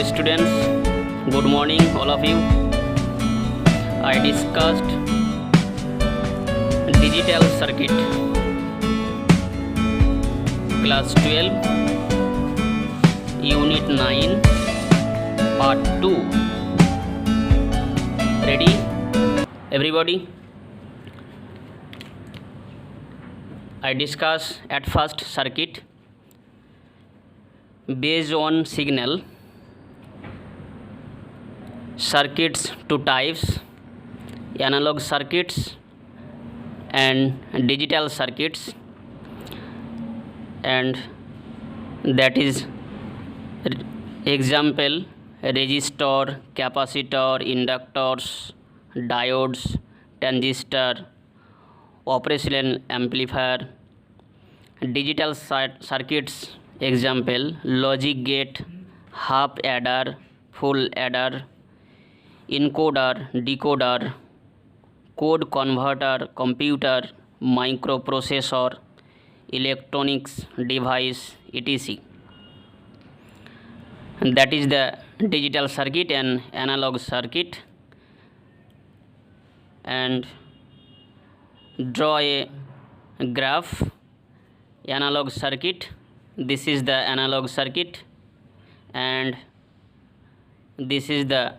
students, good morning all of you. I discussed digital circuit class 12 unit 9 part 2. Ready everybody? I discuss at first circuit based on signal, circuits two types, analog circuits and digital circuits, and that is example resistor, capacitor, inductors, diodes, transistor, operational amplifier. Digital circuits example logic gate, half adder, full adder, encoder, decoder, code converter, computer, microprocessor, electronics device, etc. That is the digital circuit and analog circuit. And draw a graph. Analog circuit, this is the analog circuit and this is the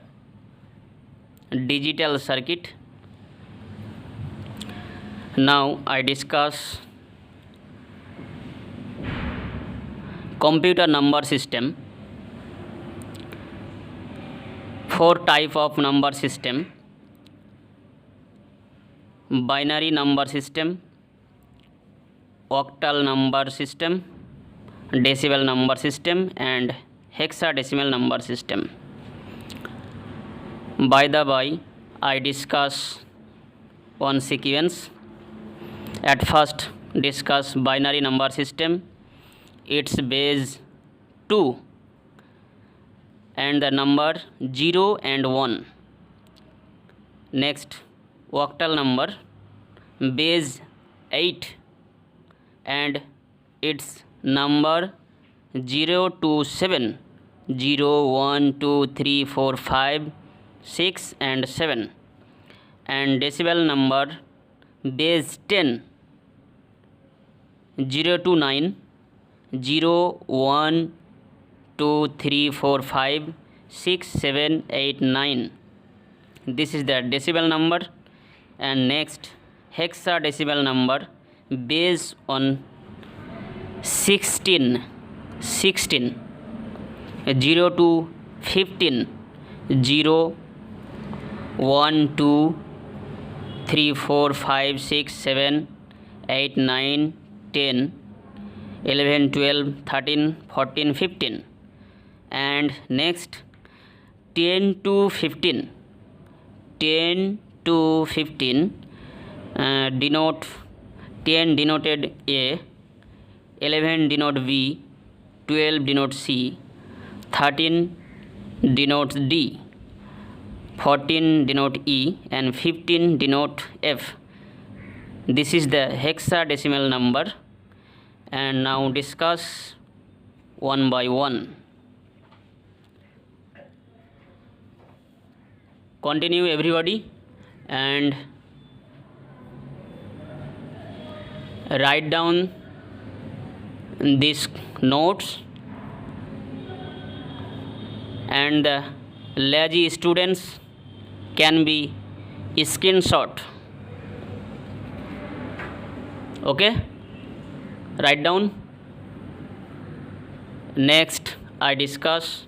digital circuit. Now I discuss computer number system. Four type of number system: binary number system, octal number system, decimal number system and hexadecimal number system. By the by, I discuss one sequence. At first discuss binary number system, its base 2 and the number 0 and 1. Next octal number, base 8 and its number 0 to 7, 0, 1, 2, 3, 4, 5, 6 and 7, and decimal number base 10, 0 to 9, 0, 1, 2, 3, 4, 5, 6, 7, 8, 9. This is the decimal number. And next hexadecimal number based on 16, 0 to 15, 0, 1, 2, 3, 4, 5, 6, 7, 8, 9, 10, 11, 12, 13, 14, 15. And next 10 to 15, 10 to 15 denote 10 denoted A, 11 denote B, 12 denote C, 13 denotes D, 14 denote E and 15 denote F. This is the hexadecimal number. And now discuss one by one. Continue everybody and write down these notes, and the lazy students can be screenshot. Okay, write down. Next I discuss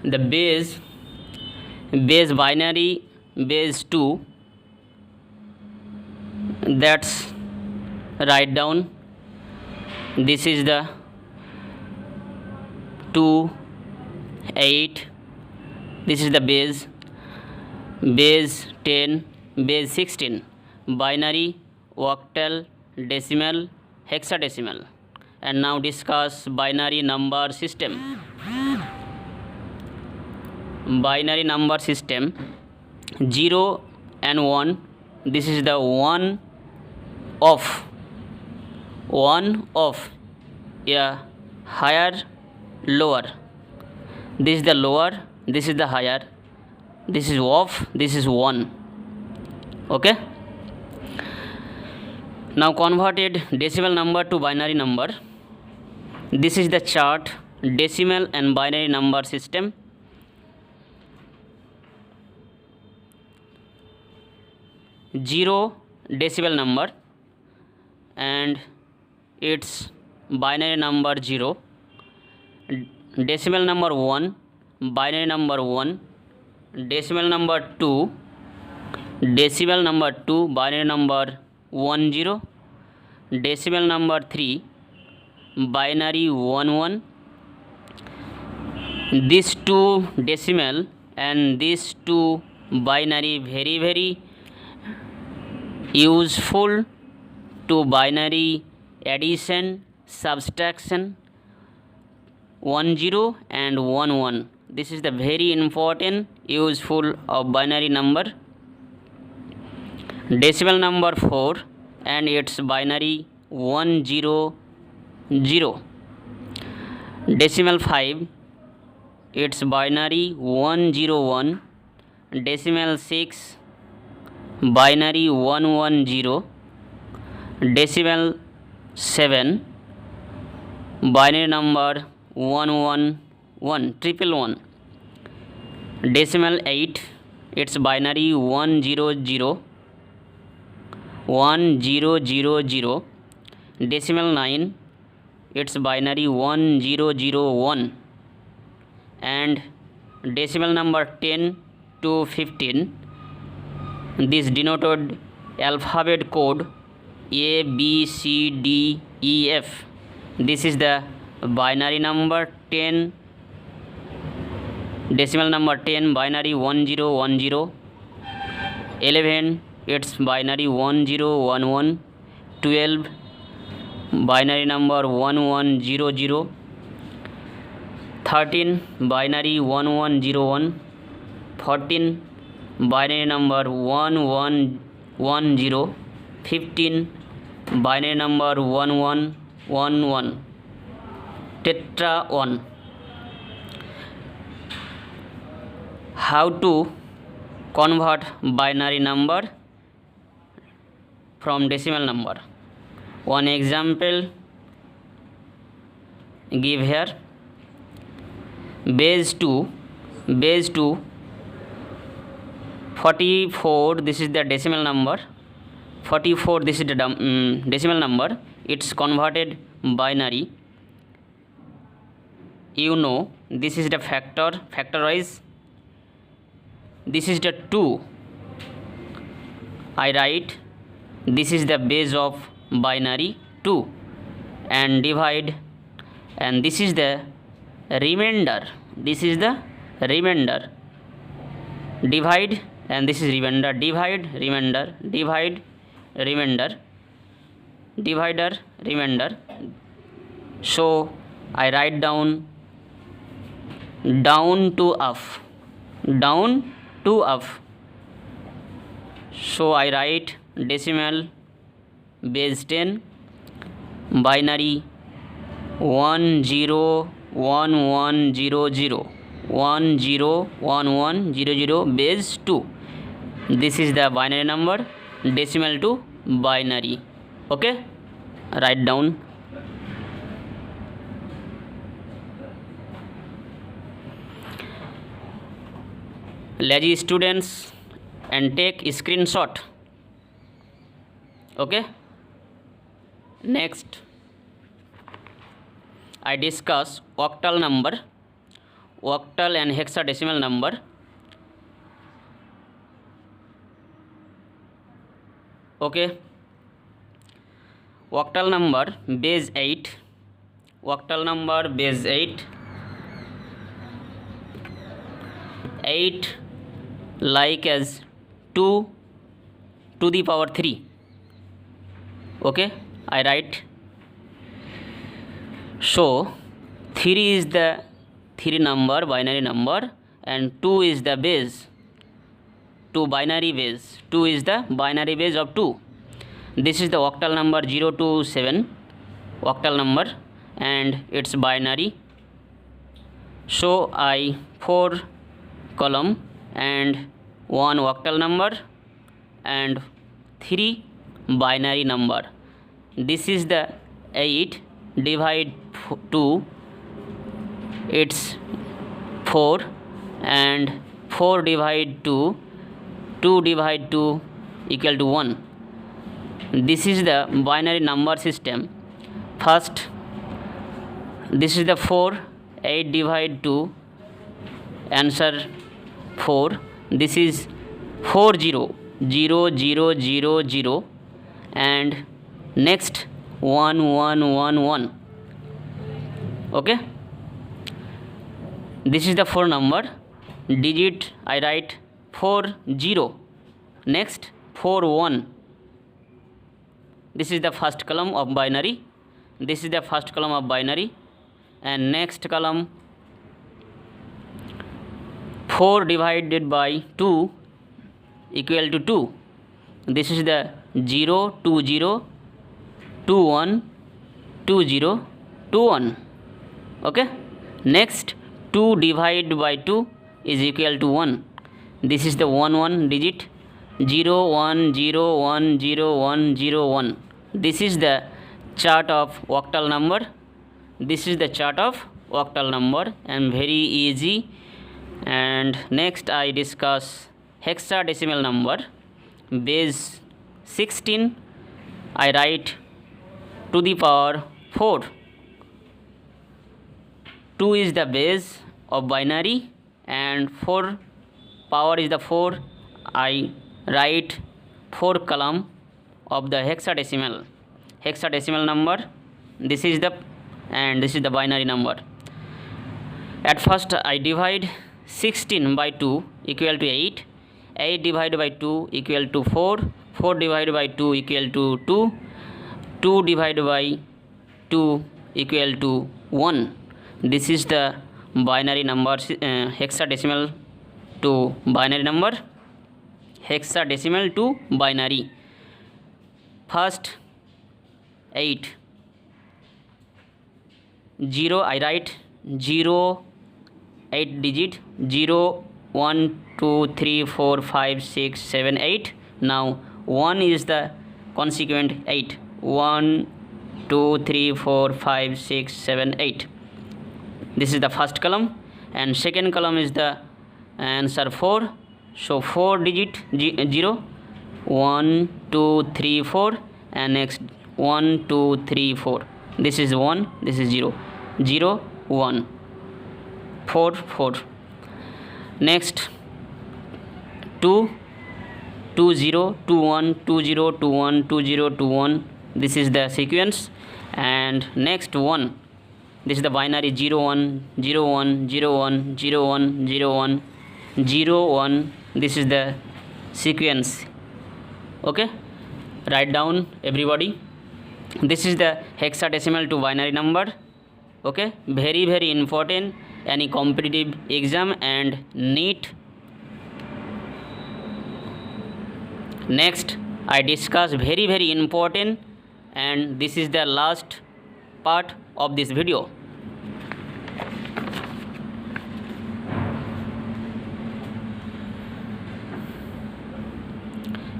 the base binary base 2. That's write down. This is the 2, 8. This is the base 10, base 16, binary, octal, decimal, hexadecimal. And now discuss binary number system. Binary number system 0 and 1. This is the 1 off one of a higher lower. This is the lower, this is the higher, this is of, this is 1. Okay. Now converted decimal number to binary number. This is the chart, decimal and binary number system. Zero decimal number and its binary number 0, decimal number 1, binary number 1, decimal number 2, decimal number 2, binary number 10, decimal number 3, binary 11. These two decimal and these two binary very useful to binary addition, subtraction, 10 and 11. This is the very important useful of binary number. Decimal number 4 and its binary 100. Decimal 5, its binary 101. Decimal 6, binary 110. Decimal 7, binary number 111. Decimal 8, its binary 100. Decimal 9, its binary 1001. And decimal number 10 to 15, this denoted alphabet code A, B, C, D, E, F. This is the binary number 10, decimal number 10, binary 1010. 11, its binary 1011. 12, binary number 1100. 13, binary 1101. 14, binary number 1110. 15, binary number 1111. Tetra 1. How to convert binary number from decimal number? One example give here. Base 2, 44, this is the decimal number. 44, this is the decimal number. It's converted binary. You know, this is the factorize. This is the 2. I write, this is the base of binary 2, and divide, and this is the remainder. This is the remainder. Divide, and this is remainder. Divide, remainder. Divide, remainder. Divider, remainder. So I write down to up. Down to up. So I write decimal base 10, binary 101100. 101100, base 2. This is the binary number, decimal to binary. Okay, write down. Lazy students and take screenshot. Okay. Next, I discuss octal number, octal and hexadecimal number. Okay. Octal number base 8. Octal number base 8. 8 like as 2 to the power 3. Okay, I write. So 3 is the 3 number, binary number, and 2 is the base. 2 binary base. 2 is the binary base of 2. This is the octal number 0 to 7. octal number and its binary. So I 4 column and 1 octal number and 3 binary number. This is the 8 divide 2, it's 4, and 4 divide 2, 2 divide 2 equal to 1. This is the binary number system. First, this is the 4, 8 divide 2, answer 4. This is 4 0 0 0 0 0 and next 1 1 1 1. Okay, this is the 4 number. Digit I write 4 0, next 4 1. This is the first column of binary. This is the first column of binary, and next column 4 divided by 2 equal to 2. This is the 0 2 0 2 1 2 0 2 1. Okay, next 2 divided by 2 is equal to 1. This is the 1 1 digit, 0 1 0 1 0 1 0 1. This is the chart of octal number. This is the chart of octal number, and very easy. And next I discuss hexadecimal number. Base 16 I write to the power 4. 2 is the base of binary and 4 power is the 4. I write 4 column of the hexadecimal number. This is the binary number. At first I divide 16 by 2 equal to 8. 8 divided by 2 equal to 4. 4 divided by 2 equal to 2. 2 divided by 2 equal to 1. This is the binary number, hexadecimal to binary number. Hexadecimal to binary. First 8 0 I write 0 8 digit, 0 1 2 3 4 5 6 7 8. Now 1 is the consequent 8. 1 2 3 4 5 6 7 8. This is the first column, and second column is the answer 4. So 4 digit 0 1 2 3 4, and next 1 2 3 4. This is 1, this is 0 0 1 4 4. Next 2 2 0 2 1 2 0 2 1 2 0 2 1. This is the sequence. And next 1, this is the binary 0 1 0 1 0 1 0 1 0 1 0 1. This is the sequence. Okay, write down everybody. This is the hexadecimal to binary number. Okay, very very important, any competitive exam and NEET. Next I discuss very very important, and this is the last part of this video.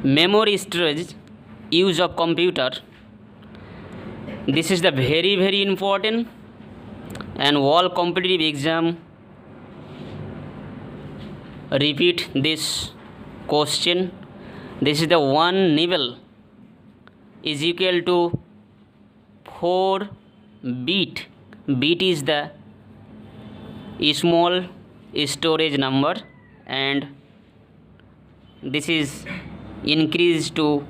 Memory storage use of computer. This is the very very important, and all competitive exam repeat this question. This is the 1 nibble is equal to 4 bit. Bit is the small storage number, and this is increased to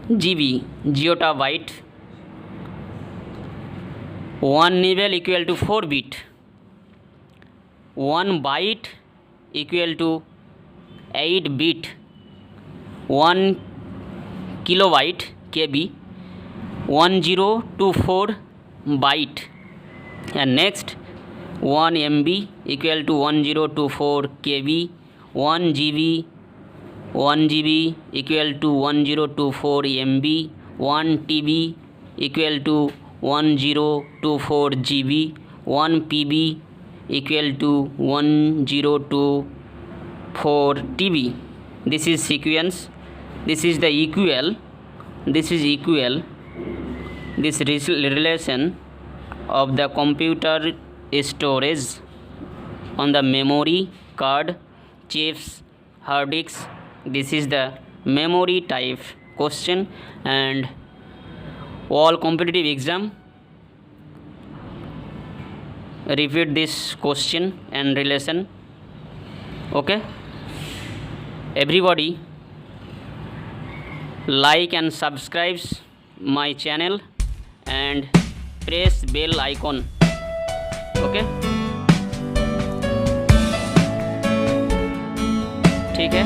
GB, geotabyte. 1 nibble equal to 4 bit. 1 byte equal to 8 bit. 1 kilobyte KB, 1024 byte. And next 1 MB equal to 1024 KB. 1 GB equal to 1024 MB. 1 TB equal to 1024 GB, 1 PB equal to 1024 TB. This is sequence, this is the equal, this is equal, this relation of the computer storage on the memory card, chips, hard disks. This is the memory type question, and all competitive exam repeat this question and relation. Okay, everybody like and subscribe my channel and press bell icon. Okay, ठीक है.